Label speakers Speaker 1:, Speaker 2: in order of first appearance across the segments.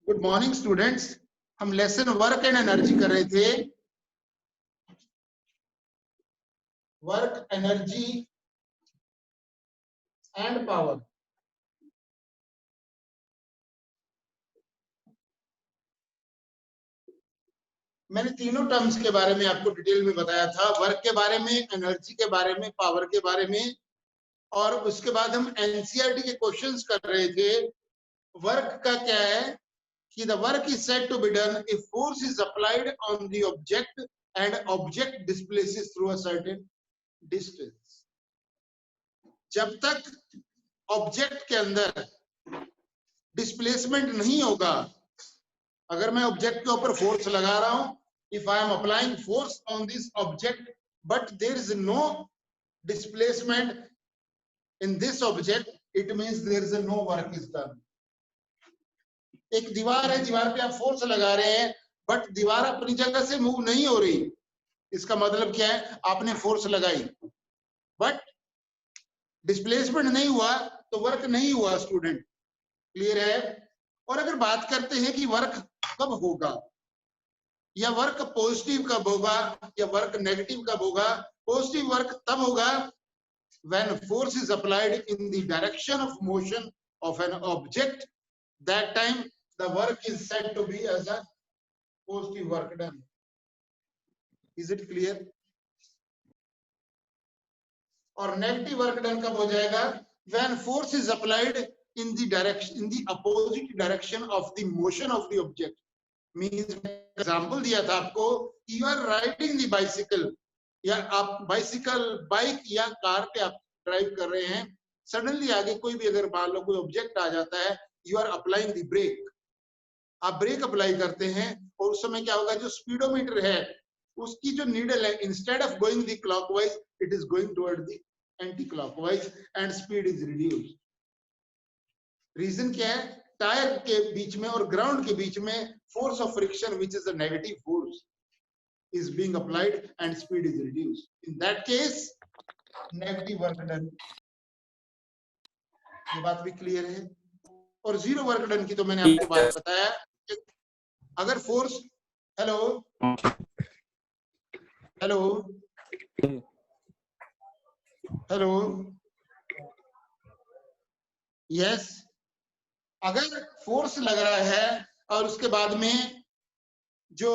Speaker 1: Good morning students. हम lesson work and energy कर रहे थे। Work, energy and power. मैंने तीनों टर्म्स के बारे में आपको डिटेल में बताया था, वर्क के बारे में, एनर्जी के बारे में, पावर के बारे में। और उसके बाद हम एनसीईआरटी के क्वेश्चंस कर रहे थे। वर्क का क्या है कि the work is said to be done if force is applied on the object and object displaces through a certain distance. जब तक ऑब्जेक्ट के अंदर डिस्प्लेसमेंट नहीं होगा, अगर मैं ऑब्जेक्ट के ऊपर फोर्स लगा रहा हूं, if I am applying force on this object but there is no displacement in this object, it means there is no work is done. एक दीवार है, दीवार पे आप फोर्स लगा रहे हैं बट दीवार अपनी जगह से मूव नहीं हो रही। इसका मतलब क्या है, आपने फोर्स लगाई बट डिस्प्लेसमेंट नहीं हुआ तो वर्क नहीं हुआ स्टूडेंट। क्लियर है? और अगर बात करते हैं कि वर्क कब होगा या वर्क पॉजिटिव कब होगा या वर्क नेगेटिव कब होगा, पॉजिटिव वर्क तब होगा when force is applied in the direction of motion of an object, that time the work is said to be as a positive work done. Is it clear? और negative work done कब हो जाएगा? when force is applied in the direction, in the opposite direction of the motion of the object. Means example दिया था आपको, you are riding the bicycle, या आप bicycle, bike या कार पे आप ड्राइव कर रहे हैं, सडनली आगे कोई भी अगर मान लो कोई ऑब्जेक्ट आ जाता है, you are applying the brake, आप ब्रेक अप्लाई करते हैं और उस समय क्या होगा, जो स्पीडोमीटर है उसकी जो नीडल है, instead of going the clockwise it is going toward the anti clockwise and speed is reduced. Reason क्या है? टायर के बीच में और ग्राउंड के बीच में force of friction, which is a negative force, is being applied and speed is reduced. In that case, negative work done. ये बात भी क्लियर है? और जीरो वर्क डन की तो मैंने आपको बात बताया। अगर force, hello hello hello, yes, अगर फोर्स लग रहा है और उसके बाद में जो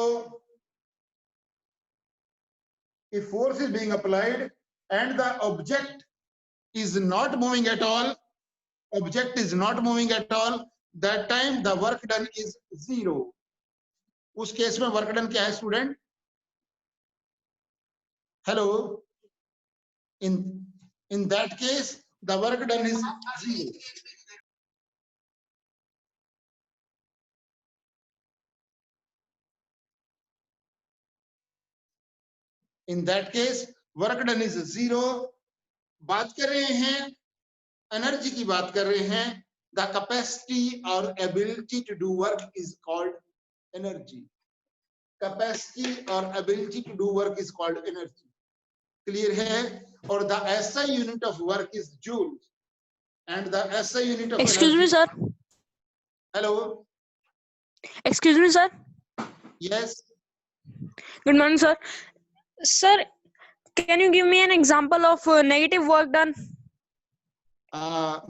Speaker 1: if force is being applied and the object is not moving at all, object is not moving at all, that time the work done is zero. उस केस में वर्क डन क्या है student? Hello, in that case the work done is zero. In that case work done is zero. बात कर रहे हैं energy की, बात कर रहे हैं, the capacity or ability to do work is called energy. Capacity or ability to do work is called energy. Clear है? और the SI unit of work is joule and the SI unit of
Speaker 2: excuse
Speaker 1: energy...
Speaker 2: me sir.
Speaker 1: Hello,
Speaker 2: Excuse me sir.
Speaker 1: yes,
Speaker 2: Good morning sir. Sir, can you give me an example of negative work done?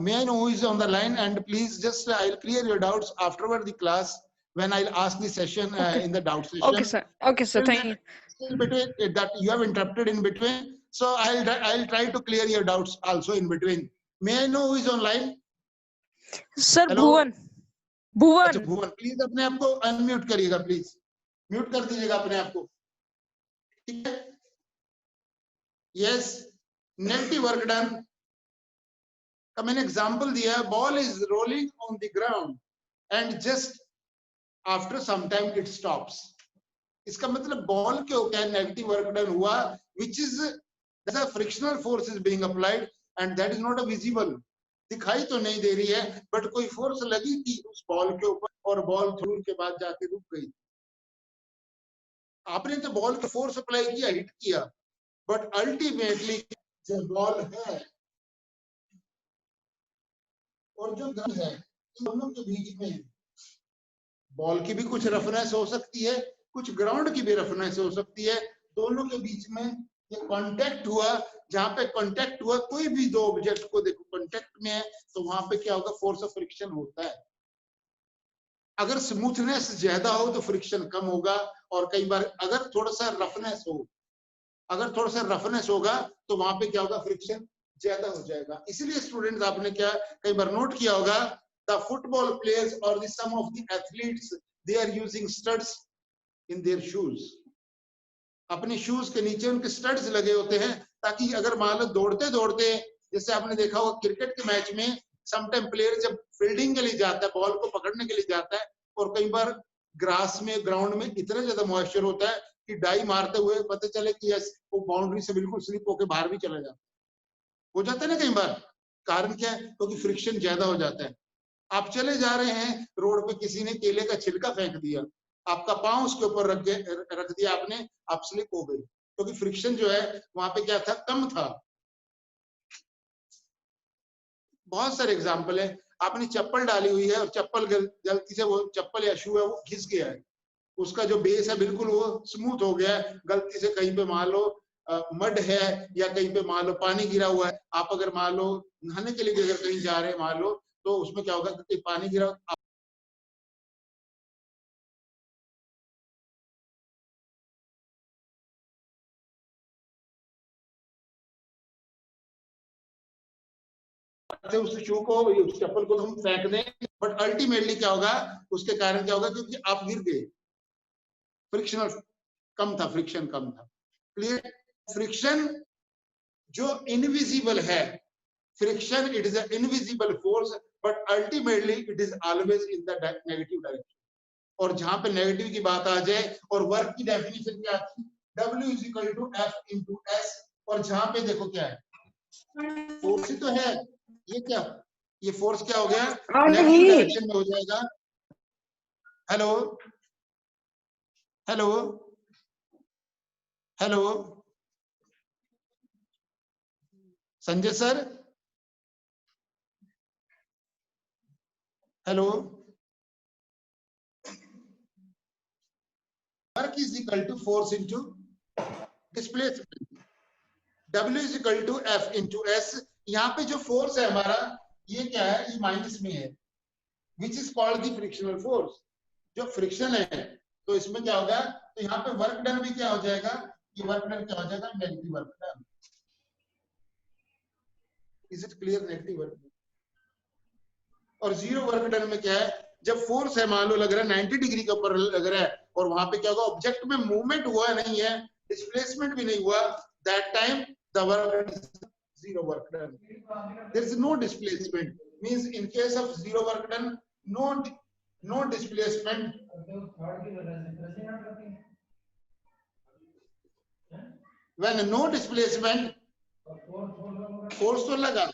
Speaker 1: may I know who is on the line? And please just I'll clear your doubts afterward the class when I'll ask the session in the doubt session.
Speaker 2: Okay sir. Okay sir, thank you.
Speaker 1: In between that you have interrupted in between, so I'll try to clear your doubts also in between. May I know who is online?
Speaker 2: Sir,
Speaker 1: Hello?
Speaker 2: Bhuvan.
Speaker 1: अच्छा
Speaker 2: Bhuvan.
Speaker 1: Bhuvan, please अपने आप को unmute करिएगा, please mute कर दीजिएगा अपने आप को, ठीक है? यस, नेगेटिव वर्क डन का मैंने एग्जांपल दिया, ball is rolling on the ground and just after some time it stops. इसका मतलब बॉल के ऊपर नेगेटिव वर्क डन हुआ, which is the frictional force is being applied and that is not a visible, दिखाई तो नहीं दे रही है बट कोई फोर्स लगी थी उस बॉल के ऊपर और बॉल थ्रू के बाद जाके रुक गई। आपने तो बॉल का फोर्स अप्लाई किया, हिट किया, बट अल्टीमेटली जो बॉल है और जो गन है, इन दोनों के बीच में बॉल की भी कुछ रफनेस हो सकती है, कुछ ग्राउंड की भी रफनेस हो सकती है, दोनों के बीच में ये कांटेक्ट हुआ, जहां पे कांटेक्ट हुआ कोई भी दो ऑब्जेक्ट को देखो कांटेक्ट में है तो वहां पे क्या होगा, फोर्स ऑफ फ्रिक्शन होता है। अगर स्मूथनेस ज्यादा हो तो फ्रिक्शन कम होगा, और कई बार अगर थोड़ा सा रफनेस हो, अगर थोड़ा सा रफनेस होगा तो वहां पे क्या होगा, फ्रिक्शन ज्यादा हो जाएगा। इसीलिए स्टूडेंट्स आपने क्या कई बार नोट किया होगा, द फुटबॉल प्लेयर्स और the some of the athletes they are using studs in their shoes. अपने शूज के नीचे उनके स्टड्स लगे होते हैं, ताकि अगर मान लो दौड़ते दौड़ते, जैसे आपने देखा होगा क्रिकेट के मैच में समटाइम प्लेयर जब फील्डिंग के लिए जाता है, बॉल को पकड़ने के लिए जाता है, और कई बार ग्रास में ग्राउंड में इतना ज्यादा मॉइस्चर होता है कि डाई मारते हुए पता चले कि वो बाउंड्री से बिल्कुल स्लिप होकर बाहर भी चला जाता हो जाता है ना कई बार। कारण क्या है, क्योंकि फ्रिक्शन ज्यादा हो जाता है। आप चले जा रहे हैं रोड पे, किसी ने केले का छिलका फेंक दिया, आपका पांव उसके ऊपर रख दिया आपने, आप स्लिप हो गए, क्योंकि फ्रिक्शन जो है वहां पे क्या था, कम था। बहुत सारे एग्जाम्पल है, आपने चप्पल डाली हुई है और चप्पल गलती से वो चप्पल या शू है वो घिस गया है, उसका जो बेस है बिल्कुल वो स्मूथ हो गया है, गलती से कहीं पे मान लो मड है या कहीं पे मान लो पानी गिरा हुआ है, आप अगर मान लो नहाने के लिए भी अगर कहीं जा रहे हैं मान लो, तो उसमें क्या होगा कि पानी गिरा, उस शू को उस चप्पल को हम फेंक दें, बट अल्टीमेटली क्या होगा, उसके कारण क्या होगा, क्योंकि आप गिर गए, फ्रिक्शन कम था, फ्रिक्शन कम था। क्लियर। फ्रिक्शन जो इनविजिबल है, friction it is a invisible force, but ultimately it is always in the negative direction. और जहां पे नेगेटिव की बात आ जाए, और वर्क की डेफिनेशन क्या थी, W is equal to F into S, और जहां पे देखो क्या है, फोर्स ही तो है, ये क्या, ये फोर्स क्या हो गया, नेगेटिव डायरेक्शन में हो जाएगा। Hello hello hello Sanjay sir, hello. Work is equal to force into displacement, W is equal to F into S। यहाँ पे जो फोर्स है हमारा, ये क्या है, ये माइनस में है, which is called the frictional force, जो फ्रिक्शन है। तो इसमें क्या होगा, तो यहाँ पे वर्क डन भी क्या हो जाएगा, ये वर्क डन क्या हो जाएगा, negative work done. Is it clear, negative work. और जीरो वर्क डन में क्या है, जब फोर्स है मान लो लग रहा है 90 डिग्री के ऊपर लग रहा है, और वहां पे क्या होगा, ऑब्जेक्ट में मूवमेंट हुआ नहीं है, डिस्प्लेसमेंट भी नहीं हुआ, that time the work is zero work done. There is no displacement. Means in case of zero work done, no displacement. When no displacement, force तो लगा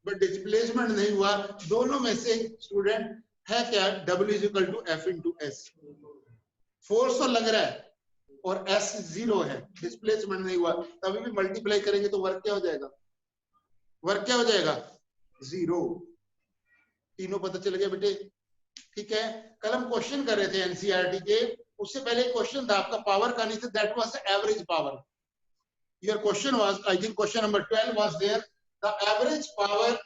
Speaker 1: बट डिस्प्लेसमेंट नहीं हुआ, दोनों में से स्टूडेंट है क्या, W is equal to F into S। Force तो लग रहा है और S जीरो है, डिस्प्लेसमेंट नहीं हुआ, तभी भी मल्टीप्लाई करेंगे तो वर्क क्या हो जाएगा, वर्क क्या हो जाएगा, जीरो। तीनों पता चल गया बेटे, ठीक है। कल हम क्वेश्चन कर रहे थे एनसीईआरटी के, उससे पहले क्वेश्चन था आपका पावर का, नहीं था, that was the average power. Your question was, I think question number 12 was there, the average power,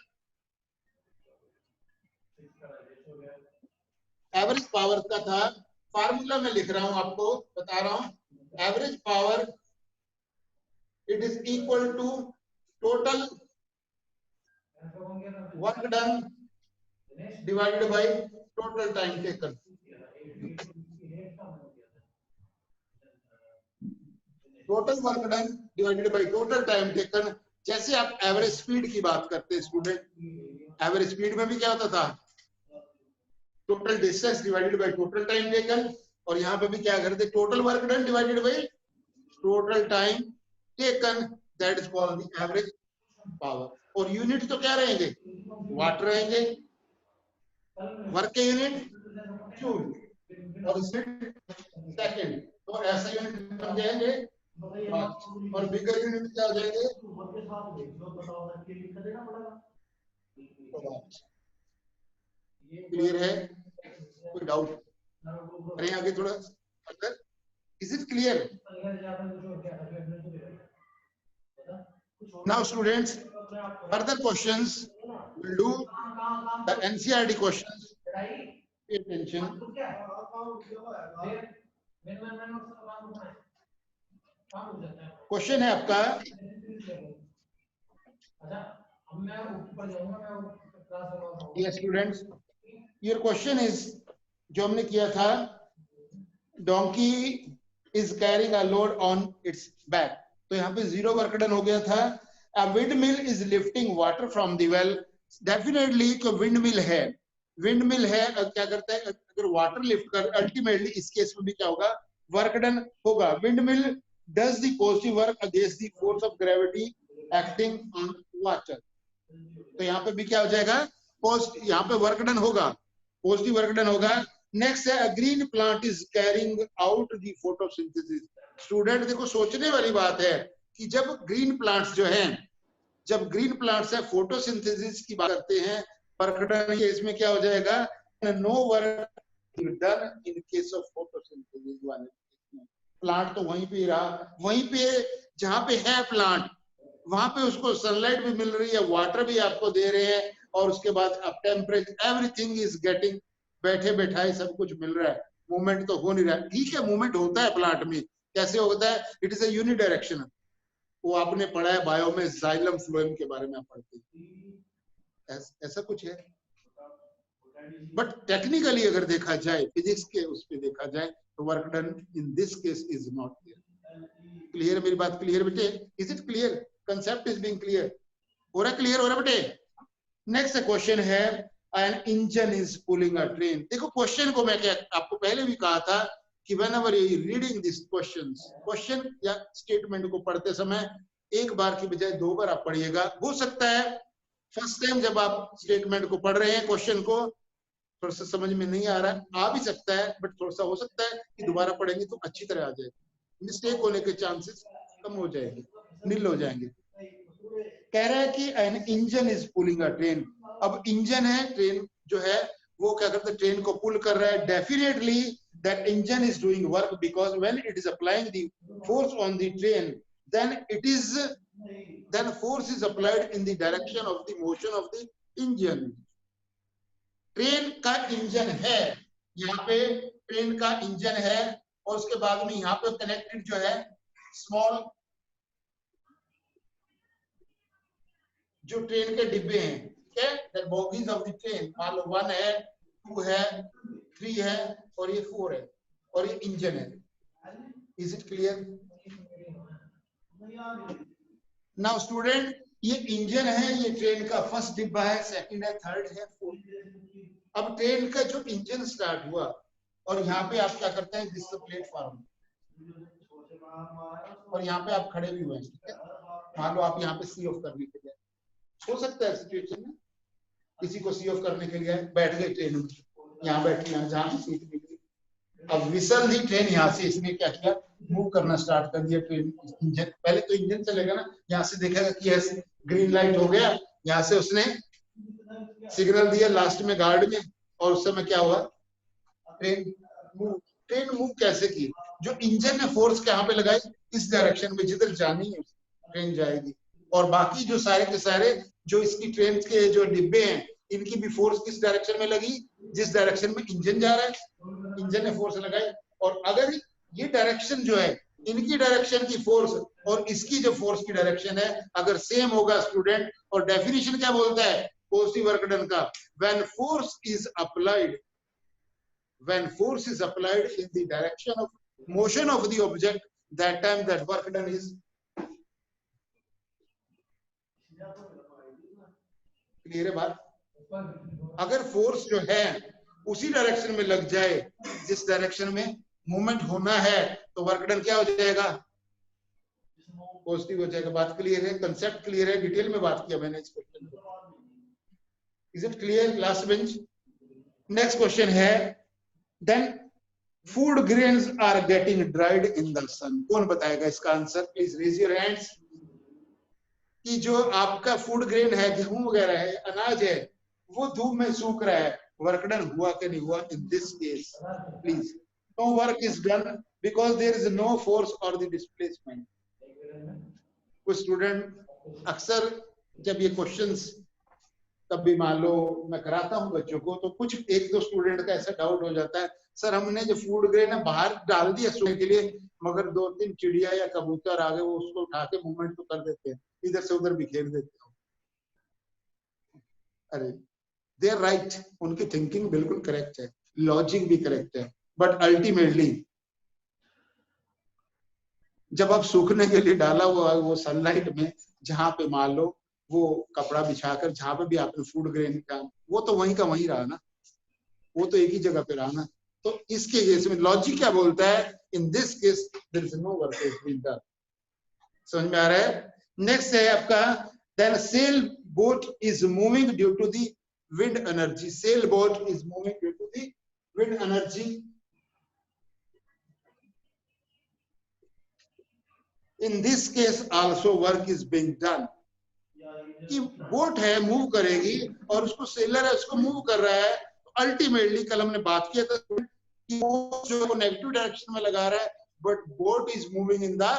Speaker 1: average power का था, फार्मूला में लिख रहा हूं आपको, बता रहा हूं, average power it is equal to total work done divided by total time taken. Total work done divided by total time taken. जैसे आप एवरेज स्पीड की बात करते हैं स्टूडेंट, एवरेज स्पीड में भी क्या होता था, total distance divided by total time taken, और यहाँ पे भी क्या करते, total work done divided by total time taken, that is called the average power. और यूनिट तो क्या रहेंगे, वाट रहेंगे, वर्क के यूनिट जूल, और सेकंड, तो ऐसा यूनिट बन जाएंगे, और बिगर यूनिट क्या हो जाएंगे, क्लियर है, कोई डाउट। अरे आगे थोड़ा अंदर. Is it clear? Now students, further questions will do the NCERT questions. Pay attention. Question है आपका, yes students, your question is, जो हमने किया था, donkey is carrying a load on its back. तो यहाँ पे जीरो वर्क डन हो गया था. A windmill is lifting water from the well. Definitely कि windmill है, windmill है, क्या करता है, अगर वाटर लिफ्ट कर, अल्टीमेटली इस केस में भी क्या होगा, वर्क डन होगा. windmill does the positive work against the force of gravity acting on water. तो यहाँ पे भी क्या हो जाएगा, यहाँ पे वर्क डन होगा, पॉजिटिव वर्क डन होगा. नेक्स्ट है, a green plant is carrying out the photosynthesis. Student देखो सोचने वाली बात है कि जब ग्रीन प्लांट्स जो हैं, जब ग्रीन प्लांट्स है फोटोसिंथेसिस की बात करते हैं, वर्क डन के इसमें क्या हो जाएगा, no work done in case of photosynthesis वाले. प्लांट तो वहीं पे रहा, वहीं पे जहां पे है प्लांट, वहां पे उसको सनलाइट भी मिल रही है, वाटर भी आपको दे रहे हैं, और उसके बाद अब टेम्परेचर, एवरीथिंग इज गेटिंग, बैठे बैठाए सब कुछ मिल रहा है, मूवमेंट तो हो नहीं रहा है. ठीक है, मूवमेंट होता है प्लांट में, कैसे होता है, इट इज अ यूनिडायरेक्शनल. वो आपने पढ़ा है बायो में, जाइलम फ्लोएम के बारे में आप पढ़ते हैं, ऐसा कुछ है. बट टेक्निकली अगर देखा जाए, फिजिक्स के उस पे देखा जाए, तो work done in this case is not clear. Clear, मेरी बात क्लियर बेटे? Is it clear? Concept is being clear? हो रहा क्लियर हो रहा बेटे? नेक्स्ट क्वेश्चन है, an engine is pulling a train. देखो क्वेश्चन को मैं क्या आपको पहले भी कहा था कि whenever you reading these questions, question या स्टेटमेंट को पढ़ते समय एक बार की बजाय दो बार आप पढ़िएगा. हो सकता है फर्स्ट टाइम जब आप स्टेटमेंट को पढ़ रहे हैं, क्वेश्चन को थोड़ा सा समझ में नहीं आ रहा है, आ भी सकता है, बट थोड़ा सा हो सकता है कि दोबारा पढ़ेंगे तो अच्छी तरह आ जाए, मिस्टेक होने के चांसेस कम हो जाएंगे, नील हो जाएंगे. कह रहा है कि an engine is pulling a train. अब इंजन है, ट्रेन जो है वो क्या करता है, ट्रेन को पुल कर रहा है. Definitely that engine is doing work because when it is applying the force on the train, then force is applied in the direction of the motion of the engine. Train का engine है, यहाँ पे train का engine है, और उसके बाद में यहाँ पे कनेक्टेड जो है स्मॉल जो ट्रेन के डिब्बे हैं, ठीक है, the bogies of the train, मान लो 1 है, 2 है, 3 है, और ये 4 है, और ये इंजन है. Is it clear? Now student, ये इंजन है, ये ट्रेन का फर्स्ट डिब्बा है, सेकंड है, थर्ड है, फोर्थ. अब ट्रेन का जो इंजन स्टार्ट हुआ, और यहाँ पे आप क्या करते हैं, दिस प्लेटफॉर्म, और यहाँ पे आप खड़े भी हुए हैं, ठीक है. मान लो आप यहाँ पे सी ऑफ करने के लिए, हो सकता है सिचुएशन में किसी को सी ऑफ करने के लिए बैठ गए ट्रेन में, यहाँ बैठी, यहाँ जहाँ सीट मिली, अब विसल दी ट्रेन, यहाँ से इसने क्या किया, मूव करना स्टार्ट कर दिया ट्रेन. इंजन पहले तो इंजन चलेगा ना, यहाँ से देखेगा कि ऐसे ग्रीन लाइट हो गया, यहाँ से उसने सिग्नल दिया लास्ट में गार्ड में, और उस समय क्या हुआ, ट्रेन मूव कैसे की, जो इंजन ने फोर्स कहाँ पे लगाई, इस डायरेक्शन में जिधर जानी है ट्रेन जाएगी. और बाकी जो सारे के सारे जो इसकी ट्रेन के जो डिब्बे हैं, इनकी भी फोर्स किस डायरेक्शन में लगी, जिस डायरेक्शन में इंजन जा रहा है, इंजन ने फोर्स लगाई. और अगर ये डायरेक्शन जो है, इनकी डायरेक्शन की फोर्स और इसकी जो फोर्स की डायरेक्शन है, अगर सेम होगा स्टूडेंट, और डेफिनेशन क्या बोलता है पॉजिटिव वर्क डन का, when force is applied in the direction of motion of the object, that time that work done is. Clear है बात? अगर फोर्स जो है उसी डायरेक्शन में लग जाए जिस डायरेक्शन में मूवमेंट होना है, तो वर्क डन क्या हो जाएगा, पॉजिटिव हो जाएगा. बात क्लियर है? कंसेप्ट क्लियर है? डिटेल में बात किया मैंने इस क्वेश्चन को. Is it clear last bench? Next question है, then food grains are getting dried in the sun. कौन बताएगा इसका answer? Please raise your hands. कि जो आपका फूड ग्रेन है, गेहूं वगैरह है, अनाज है, वो धूप में सूख रहा है, वर्क डन हुआ कि नहीं हुआ इन this case? Please no work is done because there is no force or the displacement. कुछ स्टूडेंट अक्सर जब ये क्वेश्चंस कभी मान लो मैं कराता हूँ बच्चों को, तो कुछ एक दो स्टूडेंट का ऐसा डाउट हो जाता है, सर हमने जो फूड ग्रेन है बाहर डाल दिया सोने के लिए, मगर दो तीन चिड़िया या कबूतर आ गए, वो उसको उठा के मूवमेंट तो कर देते हैं, इधर से उधर बिखेर देते हो। अरे दे आर राइट, उनकी थिंकिंग बिल्कुल करेक्ट है, लॉजिक भी करेक्ट है, बट अल्टीमेटली जब आप सूखने के लिए डाला हुआ वो सनलाइट में, जहां पे मान लो वो कपड़ा बिछाकर जहां पे भी आपने फूड ग्रेन का, वो तो वहीं का वहीं रहा ना, वो तो एक ही जगह पे रहा ना। तो इसके केस में लॉजिक क्या बोलता है, in this case there is no work is being done. समझ में आ रहा है? नेक्स्ट है आपका, then sail boat is moving due to the wind energy. Sail boat is moving due to the wind energy. In this case also work is being done. कि boat है move करेगी और उसको सेलर है उसको move कर रहा है, तो अल्टीमेटली कल हमने बात किया था कि वो जो नेगेटिव डायरेक्शन में लगा रहा है, but boat is moving in the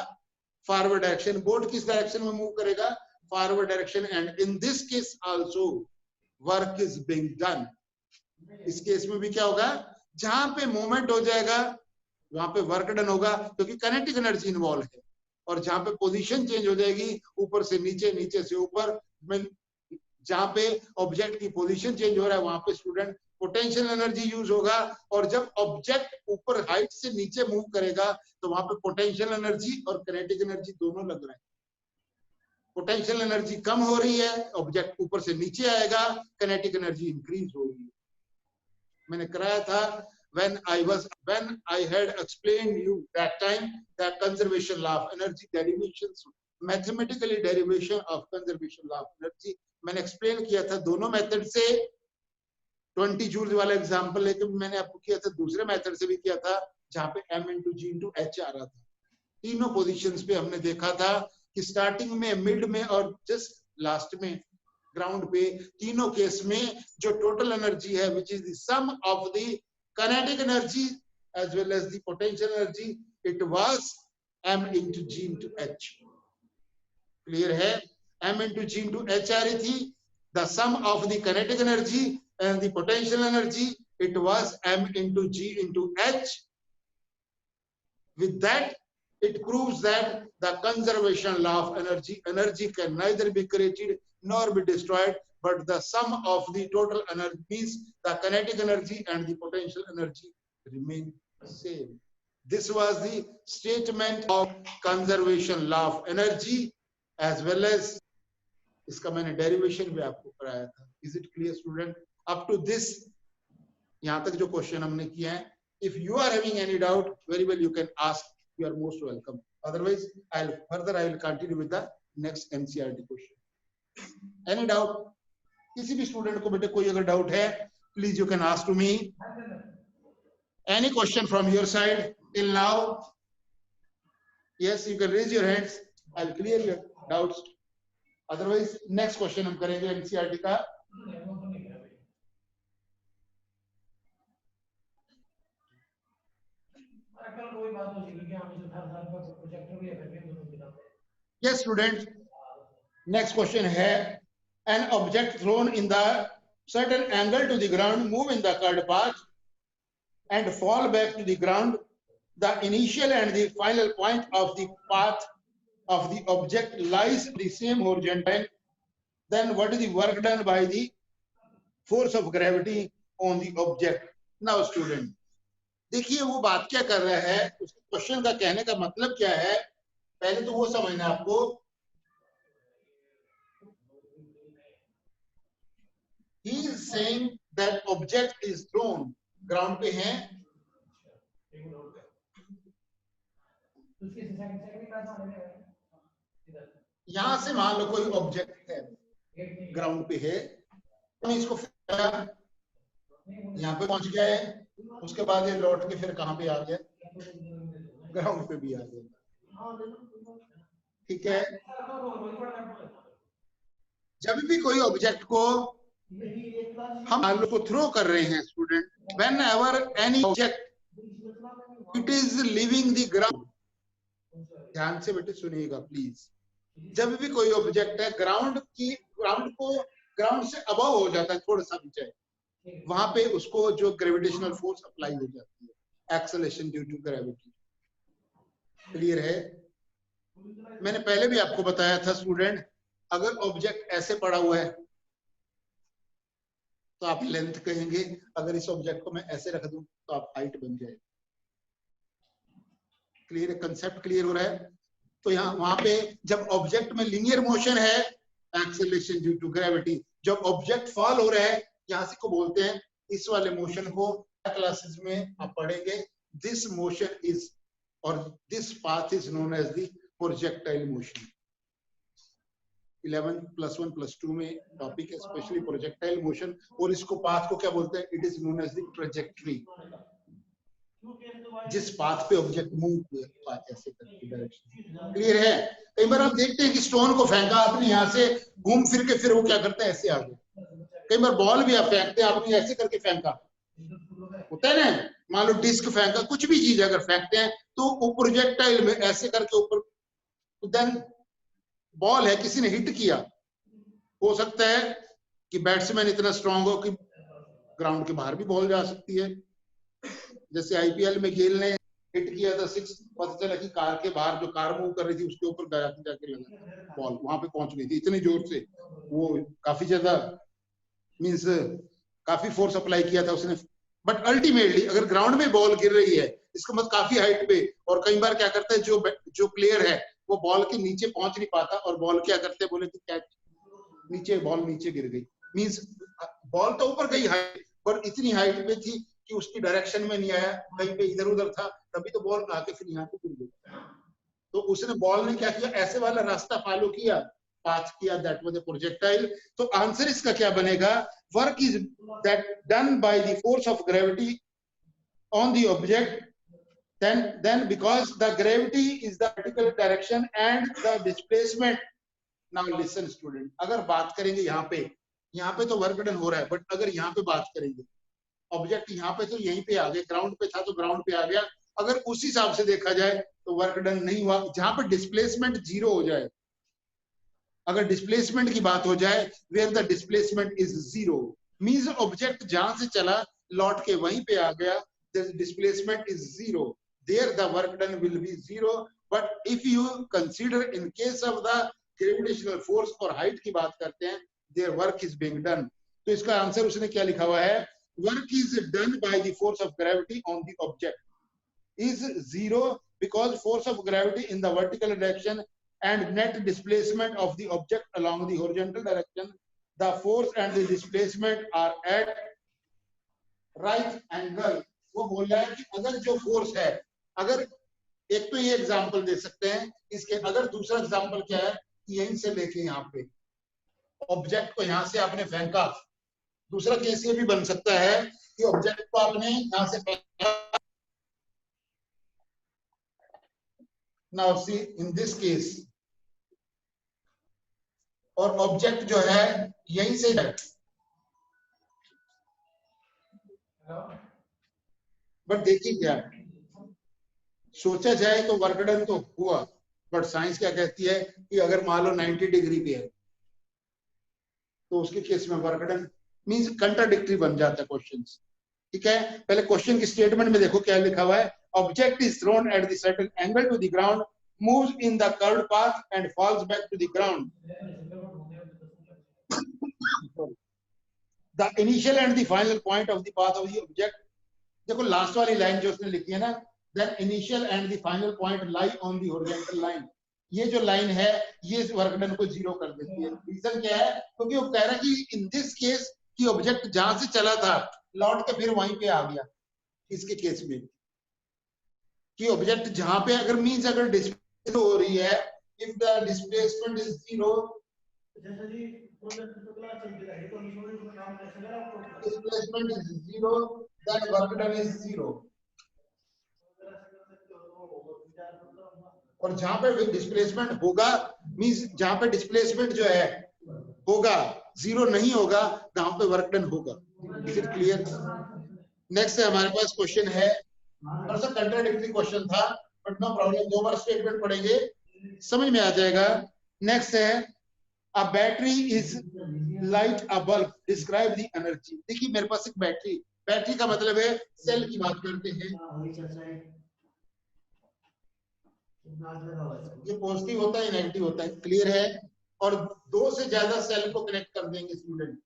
Speaker 1: forward direction. Boat किस डायरेक्शन में मूव करेगा, forward direction. And in this case also work is being done. इस केस में भी क्या होगा, जहां पे मूवमेंट हो जाएगा वहां पे वर्क डन होगा, क्योंकि काइनेटिक एनर्जी इन्वॉल्व है। और जहां पे पोजीशन चेंज हो जाएगी, ऊपर से नीचे, नीचे से ऊपर, जहां पे ऑब्जेक्ट की पोजीशन चेंज हो रहा है वहां पे स्टूडेंट पोटेंशियल एनर्जी यूज होगा। और जब ऑब्जेक्ट ऊपर हाइट से नीचे मूव करेगा तो वहां पे पोटेंशियल एनर्जी और काइनेटिक एनर्जी दोनों लग रहे हैं। पोटेंशियल एनर्जी कम हो रही है, ऑब्जेक्ट ऊपर से नीचे आएगा, काइनेटिक एनर्जी इंक्रीज हो रही है। मैंने कराया था when I had explained you that time that conservation law of energy derivations, mathematically derivation of conservation law of energy, मैंने एक्सप्लेन किया था दोनों मेथड से। 20 जूल वाला एग्जांपल लेके मैंने आपको किया था, दूसरे मेथड से भी किया था जहां पे m into g into h आ रहा था। तीनों पोजीशंस पे हमने देखा था कि स्टार्टिंग में, मिड में और जस्ट लास्ट में ग्राउंड पे, तीनों केस में जो टोटल एनर्जी है which is the some of the kinetic energy as well as the potential energy, it was m into g into h. Clear है? m into g into h आ रही थी, the sum of the kinetic energy and the potential energy, it was m into g into h. With that it proves that the conservation law of energy can neither be created nor be destroyed, but the sum of the total energy means the kinetic energy and the potential energy remain same. This was the statement of conservation law of energy as well as इसका मैंने derivation भी आपको कराया था। Is it clear student? Up to this, यहाँ तक जो question हमने किया है, if you are having any doubt, very well you can ask, you are most welcome. Otherwise I will continue with the next NCERT question. Any doubt? किसी भी student को बेटे कोई अगर डाउट है, please you can ask to me any question from your side till now. Yes, you can raise your hands, I will clear your doubts. Otherwise next question हम करेंगे NCERT का। यस स्टूडेंट, नेक्स्ट क्वेश्चन है, an object thrown in the certain angle to the ground move in the curved path and fall back to the ground. The initial and the final point of the path of the object lies the same horizontal. Then what is the work done by the force of gravity on the object? Now student, देखिए वो बात क्या कर रहा है, उसके question का कहने का मतलब क्या है, पहले तो वो समझना आपको। He is saying that object is thrown, ground पे है, यहां से मान लो कोई ऑब्जेक्ट है ग्राउंड पे है, तो इसको यहाँ पे पहुंच गया है, उसके बाद ये लौट के फिर कहां पे आ गया, ग्राउंड पे भी आ गया। ठीक है, जब भी कोई ऑब्जेक्ट को हम मान लो को थ्रो कर रहे हैं student, whenever any object it is living the ground. ध्यान से बेटे सुनिएगा प्लीज। जब भी कोई ऑब्जेक्ट है ग्राउंड से अबव हो जाता है थोड़ा सा नीचे, वहां पे उसको जो ग्रेविटेशनल फोर्स अप्लाई हो जाती है, acceleration due to gravity. Clear है? मैंने पहले भी आपको बताया था स्टूडेंट, अगर ऑब्जेक्ट ऐसे पड़ा हुआ है तो आप लेंथ कहेंगे, अगर इस ऑब्जेक्ट को मैं ऐसे रख दूं तो आप हाइट बन जाएगी। क्लियर है? कंसेप्ट क्लियर हो रहा है? तो यहाँ वहां पे जब ऑब्जेक्ट में लीनियर मोशन है, एक्सेलरेशन ड्यू टू ग्रेविटी, जब ऑब्जेक्ट फॉल हो रहा है, यहाँ से को बोलते हैं, इस वाले मोशन को क्लासेस में आप पढ़ेंगे, दिस मोशन इज और this path is known as the projectile motion. 11+1+2 में टॉपिक है स्पेशली प्रोजेक्टाइल मोशन, और इसको पाथ को क्या बोलते हैं? It is known as the trajectory. जिस पाथ पे ऑब्जेक्ट मूव हुआ ऐसे करके डायरेक्शन। क्लियर है? कई बार आप देखते हैं कि स्टोन को फेंका आपने यहाँ से घूम फिर के, फिर वो क्या करता है? ऐसे आगे। कई बार बॉल भी आप फेंकते हैं, आपने ऐसे करके फेंका, होता है ना? मान लो डिस्क फेंका, कुछ भी चीज अगर फेंकते हैं तो वो प्रोजेक्टाइल में ऐसे करके ऊपर, तो देन बॉल है, किसी ने हिट किया, हो सकता है कि बैट्समैन इतना स्ट्रांग हो कि ग्राउंड के बाहर भी बॉल जा सकती है। जैसे आईपीएल में गेल ने हिट किया था 6, पता चला कि कार के बाहर जो कार मूव कर रही थी उसके ऊपर जाके लगा, बॉल वहां पे पहुंच गई थी इतनी जोर से, वो काफी ज्यादा मींस काफी फोर्स अप्लाई किया था उसने। बट अल्टीमेटली अगर ग्राउंड में बॉल गिर रही है, इसका मतलब काफी हाइट पे, और कई बार क्या करता है जो प्लेयर है वो बॉल के नीचे पहुंच नहीं पाता, और बॉल क्या करते हैं, बोले कि कैच नीचे, बॉल नीचे गिर गई, मींस बॉल तो ऊपर गई हाइट, पर इतनी हाइट पे थी कि उसकी डायरेक्शन में नहीं आया, कहीं पे इधर उधर था, तभी तो बॉल आके फिर यहाँ पे गिर गई। तो उसने बॉल ने क्या किया? ऐसे वाला रास्ता फॉलो किया, पाथ किया, दैट वाज द प्रोजेक्टाइल। तो आंसर इसका क्या बनेगा? Work is that done by the force of gravity on the object, then because the gravity is the vertical direction and the displacement. Now listen student, अगर बात करेंगे यहाँ पे तो वर्क डन हो रहा है, बट अगर यहाँ पे बात करेंगे, ऑब्जेक्ट यहाँ पे तो यहीं पे आ गया, ग्राउंड पे था तो ग्राउंड पे आ गया, अगर उस हिसाब से देखा जाए तो वर्क डन नहीं हुआ। जहां पे डिस्प्लेसमेंट 0 हो जाए, अगर डिस्प्लेसमेंट की बात हो जाए, where the displacement is 0 means object जहां से चला लौट के वहीं पे आ गया, the displacement is 0, there the work done will be 0. But if you consider in case of the gravitational force और height की बात करते हैं, their work is being done. तो इसका आंसर उसने क्या लिखा हुआ है? Work is done by the force of gravity on the object is 0 because force of gravity in the vertical direction and net displacement of the object along the horizontal direction, the force and the displacement are at right angle. वो बोल रहा है कि अगर जो force है, अगर एक तो ये एग्जांपल दे सकते हैं इसके, अगर दूसरा एग्जांपल क्या है कि यहीं से लेके यहाँ पे ऑब्जेक्ट को यहाँ से आपने फेंका, दूसरा केस ये भी बन सकता है कि ऑब्जेक्ट को आपने यहाँ से फेंका, now see in this case, और ऑब्जेक्ट जो है यहीं से है, बट देखिए क्या सोचा जाए तो वर्क डन तो हुआ, बट साइंस क्या कहती है कि अगर मान लो 90 डिग्री पे है तो उसके केस में वर्क डन मींस कंट्राडिक्टरी बन जाता है क्वेश्चन। ठीक है, पहले क्वेश्चन की स्टेटमेंट में देखो क्या लिखा हुआ है, object is thrown at the certain angle to the ground, moves in the curved path and falls back to the ground. The initial and the final point of the path of the object, देखो last वाली line जो उसने लिखी है ना, then initial and the final point lie on the horizontal line, ये जो line है ये वर्क डन को 0 कर देती है। रीजन क्या है? क्योंकि वो कह रहा है कि इन दिस केस कि ऑब्जेक्ट जहां से चला था लौट के फिर वहीं पे आ गया, इसके केस में कि ऑब्जेक्ट जहां पे अगर मींस अगर डिस्प्लेस हो रही है, if the displacement is 0, displacement is 0, then work done is 0. और जहां पे डिस्प्लेसमेंट होगा मींस जहां पे डिस्प्लेसमेंट जो है होगा 0 नहीं होगा, वहां पे वर्क डन होगा। Is it clear? नेक्स्ट है हमारे पास क्वेश्चन है थोड़ा सा कंट्राडिक्टरी क्वेश्चन था, बट नो प्रॉब्लम, 2 बार स्टेटमेंट पढ़ेंगे समझ में आ जाएगा। नेक्स्ट है a battery is light a bulb, describe the energy. देखिए मेरे पास एक बैटरी, बैटरी का मतलब है सेल की बात करते हैं, ये पॉजिटिव होता है नेगेटिव होता है, क्लियर है। और 2 से ज्यादा सेल को कनेक्ट कर देंगे स्टूडेंट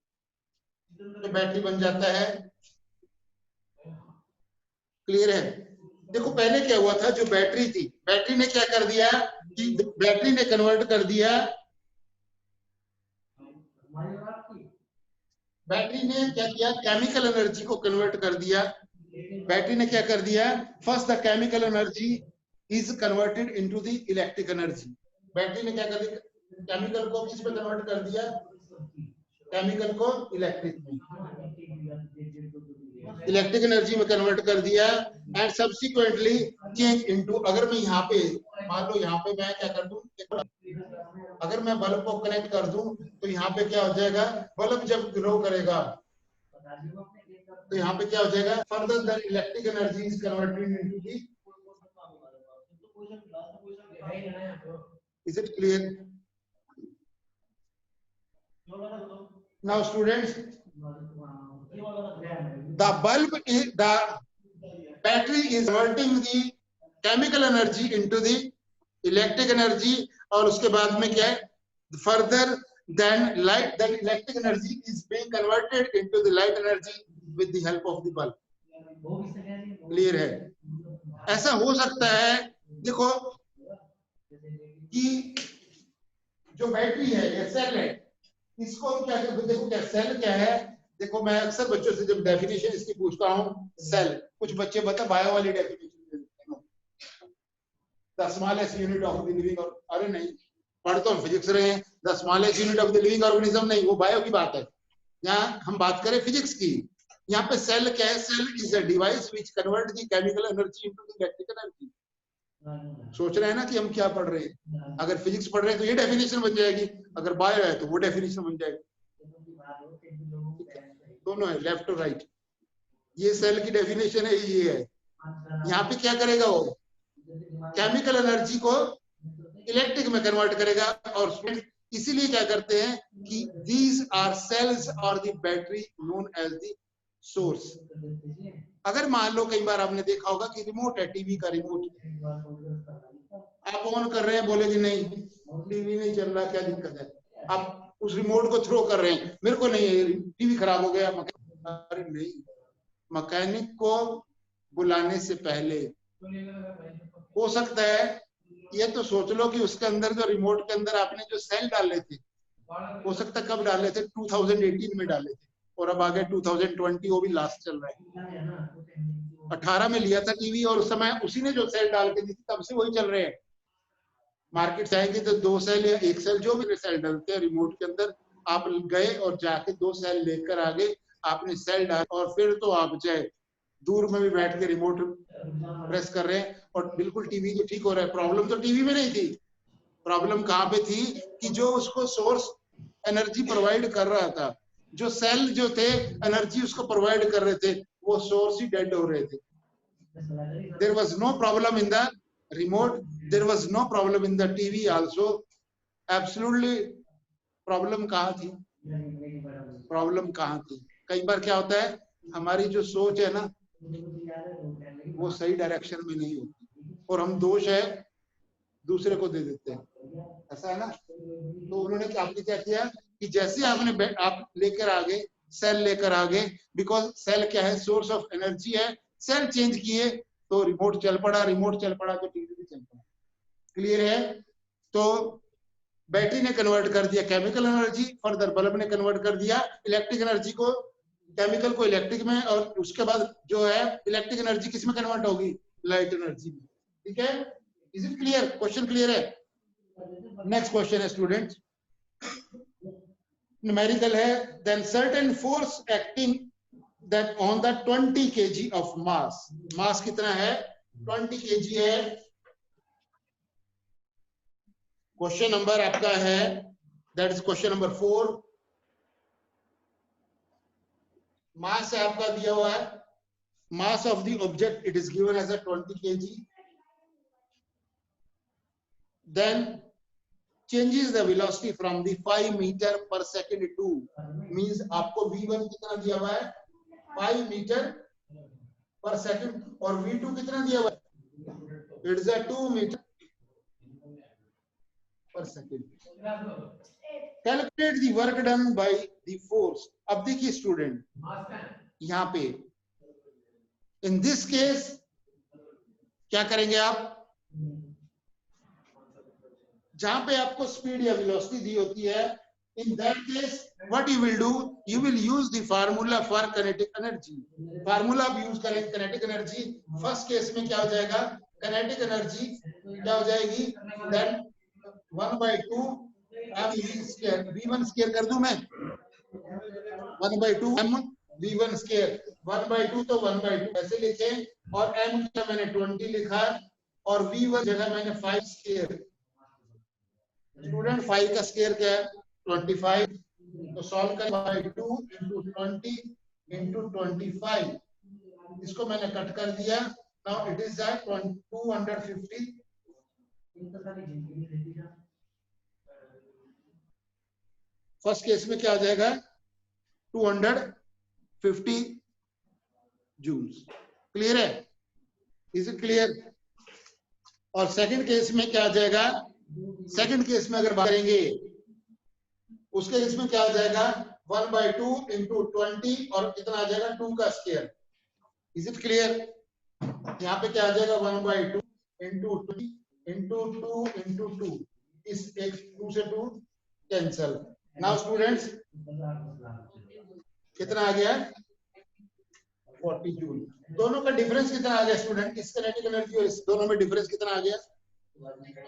Speaker 1: तो बैटरी बन जाता है, क्लियर है। देखो पहले क्या हुआ था, जो बैटरी थी, बैटरी ने क्या कर दिया कि बैटरी ने कन्वर्ट कर दिया, बैटरी ने क्या किया, केमिकल एनर्जी को कन्वर्ट कर दिया। बैटरी ने क्या कर दिया, first the chemical energy is converted into the electric energy. Battery ने क्या कर दिया, केमिकल को किस में कन्वर्ट कर दिया, केमिकल को इलेक्ट्रिक में, इलेक्ट्रिक एनर्जी में कन्वर्ट कर दिया। एंड सब्सिक्वेंटली चेंज इनटू, अगर मैं यहाँ पे मान लो, यहाँ पे मैं क्या कर दूं, अगर मैं बल्ब को कनेक्ट कर दूं तो यहाँ पे क्या हो जाएगा, बल्ब जब ग्लो करेगा तो यहाँ पे क्या हो जाएगा, further the electric energy is converted into the, is it clear? Now students, the bulb is, the battery is converting the chemical energy into the electric energy, और उसके बाद में क्या है, further then light, that electric energy is being converted into the light energy with the help of the bulb, clear है। ऐसा हो सकता है, देखो कि जो बैटरी है या सेल है, इसको हम क्या कहते हैं, देखो क्या सेल क्या है, देखो मैं अक्सर बच्चों से जब डेफिनेशन इसकी पूछता हूँ, सेल, कुछ बच्चे बता बायो वाली डेफिनेशन दे देते हैं, the smallest unit of the living, और अरे नहीं, पढ़ तो हम फिजिक्स रहे हैं, the smallest unit of the living organism नहीं, वो बायो की बात है, यहाँ हम बात करें फिजिक्स की। यहाँ पे सेल क्या है, cell is a device which convert the chemical energy into the electrical energy. सोच रहे हैं ना कि हम क्या पढ़ रहे हैं, अगर फिजिक्स पढ़ रहे हैं तो ये डेफिनेशन बन जाएगी, अगर बायो है तो वो डेफिनेशन बन जाएगी, दोनों है, लेफ्ट और राइट। ये सेल की डेफिनेशन है, ये है। यहाँ पे क्या करेगा वो, केमिकल एनर्जी को इलेक्ट्रिक में कन्वर्ट करेगा, और इसीलिए क्या करते हैं कि दीज आर सेल्स और the battery known as the source. अगर मान लो कई बार आपने देखा होगा कि रिमोट है, टीवी का रिमोट, आप ऑन कर रहे हैं, बोलेगी नहीं टीवी नहीं चल रहा, क्या दिक्कत है, आप उस रिमोट को थ्रो कर रहे हैं, मेरे को नहीं, टीवी खराब हो गया, अरे नहीं, मैकेनिक को बुलाने से पहले हो सकता है, ये तो सोच लो कि उसके अंदर जो रिमोट के अंदर आपने जो सेल डाले थे, हो सकता है कब डाले थे, 2018 में डाले थे, और अब आगे 2020, वो भी लास्ट चल रहा है, 18 में लिया था टीवी, और उस समय उसी ने जो सेल डाल के दी थी, तब से वही चल रहे हैं। मार्केट से आएंगे तो 2 सेल या 1 सेल, जो भी सेल डालते हैं रिमोट के अंदर, आप गए और जाके 2 सेल लेकर आ गए, आपने सेल डाल, और फिर तो आप चाहे दूर में भी बैठ के रिमोट प्रेस कर रहे हैं, और बिल्कुल टीवी तो ठीक हो रहा है। प्रॉब्लम तो टीवी में नहीं थी, प्रॉब्लम कहाँ पे थी कि जो उसको सोर्स एनर्जी प्रोवाइड कर रहा था, जो सेल जो थे एनर्जी उसको प्रोवाइड कर रहे थे, वो सोर्स ही डेड हो रहे थे। There was no problem in the remote, there was no problem in the TV also, absolutely problem कहाँ थी, प्रॉब्लम कहाँ थी। कई बार क्या होता है, हमारी जो सोच है ना, वो सही डायरेक्शन में नहीं होती, और हम दोष है दूसरे को दे देते हैं, ऐसा है ना। तो उन्होंने आपने क्या किया कि जैसे आपने आप लेकर आ गए, सेल लेकर आ गए, बिकॉज सेल क्या है, सोर्स ऑफ एनर्जी है, सेल चेंज किए तो रिमोट चल पड़ा, रिमोट चल पड़ा तो टीवी भी चल पड़ा, क्लियर है। तो बैटरी ने कन्वर्ट कर दिया केमिकल एनर्जी, फर्दर बल्ब ने कन्वर्ट कर दिया इलेक्ट्रिक एनर्जी को, केमिकल को इलेक्ट्रिक में, और उसके बाद जो है इलेक्ट्रिक एनर्जी किस में कन्वर्ट होगी, लाइट एनर्जी में, ठीक है। Is it clear, question clear है। नेक्स्ट क्वेश्चन है स्टूडेंट, न्यूमेरिकल है, then certain force acting that on the 20 kg of mass, mass कितना है, 20 kg है। क्वेश्चन नंबर आपका है, that is question number 4, mass है आपका दिया हुआ है mass of the object, it is given as a 20 kg. Then changes the velocity from the 5 meter per second to means आपको v1 कितना दिया हुआ है 5 मीटर पर सेकंड और v2 कितना दिया हुआ है इट इज अ 2 मीटर पर second. Calculate the work done by the force. अब देखिए स्टूडेंट यहाँ पे इन दिस केस क्या करेंगे आप जहां पे आपको स्पीड या वेलोसिटी दी होती है in that case what you will do you will use the formula for kinetic energy. Formula आप यूज करेंगे काइनेटिक एनर्जी. फर्स्ट केस में क्या हो जाएगा काइनेटिक एनर्जी क्या हो जाएगी then 1/2 m square v1 square कर दूं मैं 1/2 m v1 स्क्वायर 1/2 तो 1/2 ऐसे लिखे और m का मैंने 20 लिखा और v1 जगह मैंने 5 स्क्वायर. स्टूडेंट 5 का स्क्वायर क्या है 25. तो सॉल्व कर 2 into 20 into 25 इसको मैंने कट कर दिया. Now it is 250. First case में क्या आ जाएगा 250 जूल्स. क्लियर है इज इट क्लियर. और सेकंड केस में क्या आ जाएगा सेकंड केस में अगर बात करेंगे उसके केस में क्या आ जाएगा 1/2 into 20 और कितना आ जाएगा 2 का स्क्वायर. Is it clear. यहाँ पे क्या आ जाएगा 1/2 into 20 into 2 into 2 इस एक 2 से 2 कैंसल. नाउ स्टूडेंट्स कितना आ गया 40 जूल. दोनों का डिफरेंस कितना आ गया स्टूडेंट इस काइनेटिक एनर्जी और इस दोनों में डिफरेंस कितना आ गया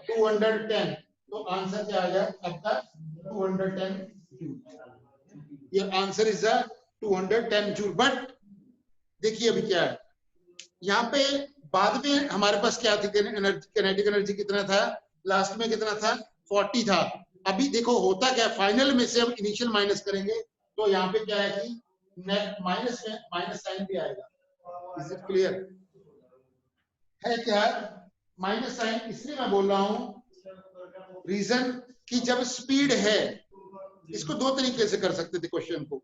Speaker 1: 210. तो आंसर क्या आ गया आपका 210 जूल. ये आंसर इज 210 जूल. बट देखिए अभी क्या है यहाँ पे बाद में हमारे पास क्या थी काइनेटिक एनर्जी कितना था लास्ट में कितना था 40 था. अभी देखो होता क्या फाइनल में से हम इनिशियल माइनस करेंगे तो यहाँ पे क्या है कि माइनस में माइनस साइन भी आएगा. इज इट क्लियर है क्या माइनस साइन इसलिए मैं बोल रहा हूं रीजन कि जब स्पीड है इसको दो तरीके से कर सकते थे क्वेश्चन को.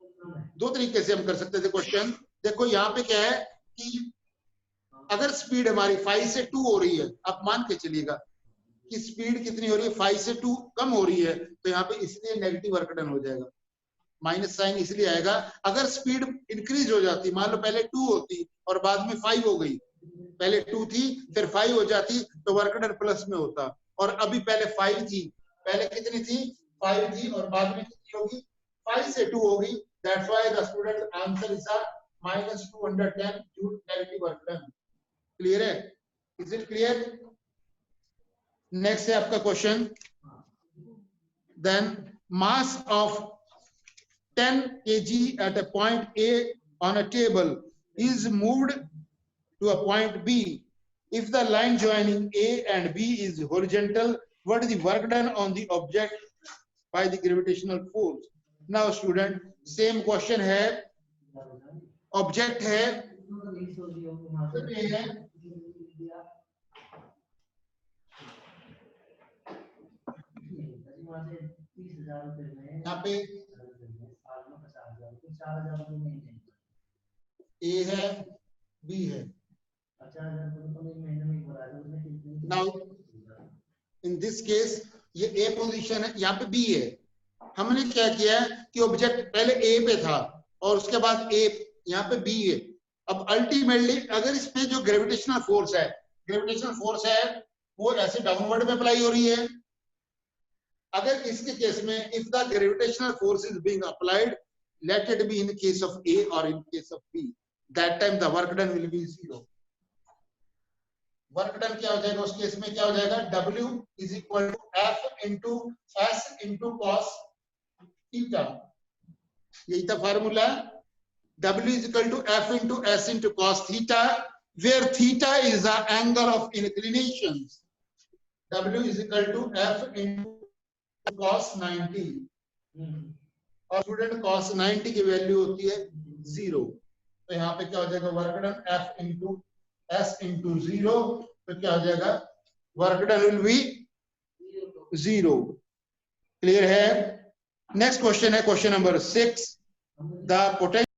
Speaker 1: दो तरीके से हम कर सकते थे क्वेश्चन. देखो यहाँ पे क्या है कि अगर स्पीड हमारी 5 से 2 हो रही है आप मान के चलिएगा कि स्पीड कितनी हो रही है 5 से 2 कम हो रही है तो यहाँ पे इसलिए नेगेटिव वर्क डन हो जाएगा माइनस साइन इसलिए आएगा. अगर स्पीड इंक्रीज हो जाती मान लो पहले 2 होती और बाद में 5 हो गई पहले 2 थी फिर 5 हो जाती तो वर्क डन प्लस में होता. और अभी पहले 5 थी पहले कितनी थी 5 थी और बाद में कितनी होगी 5 से 2 होगी. That's why the student answer is -210 joule negative work done. Clear है इज इट क्लियर. नेक्स्ट है आपका question then mass of 10 kg at a point A on a table is moved to a point B. If the line joining A and B is horizontal, what is the work done on the object by the gravitational force? Now student, same question है, object है, यहाँ पे A है B है. Now in this case ये A position है यहाँ पे B है. हमने क्या किया कि ऑब्जेक्ट पहले A पे था और उसके बाद A यहाँ पे B है. अब अल्टीमेटली अगर इस पे जो ग्रेविटेशनल फोर्स है वो ऐसे डाउनवर्ड में अप्लाई हो रही है. अगर इसके केस में if the gravitational force is being applied let it be in case of A or in case of B, that time the work done will be 0. Work done क्या हो जाएगा उस केस में क्या हो जाएगा W is equal to F into S into cos theta. यही था formula. W is equal to F into S into cos theta, where theta is the angle of inclinations. W is equal to F into cos 90. और student cos 90 की value होती है 0. तो यहाँ पे क्या हो जाएगा work done F into S into 0, तो क्या हो जाएगा work done will be 0। Clear है? नेक्स्ट क्वेश्चन है क्वेश्चन नंबर 6, द पोटेंशियल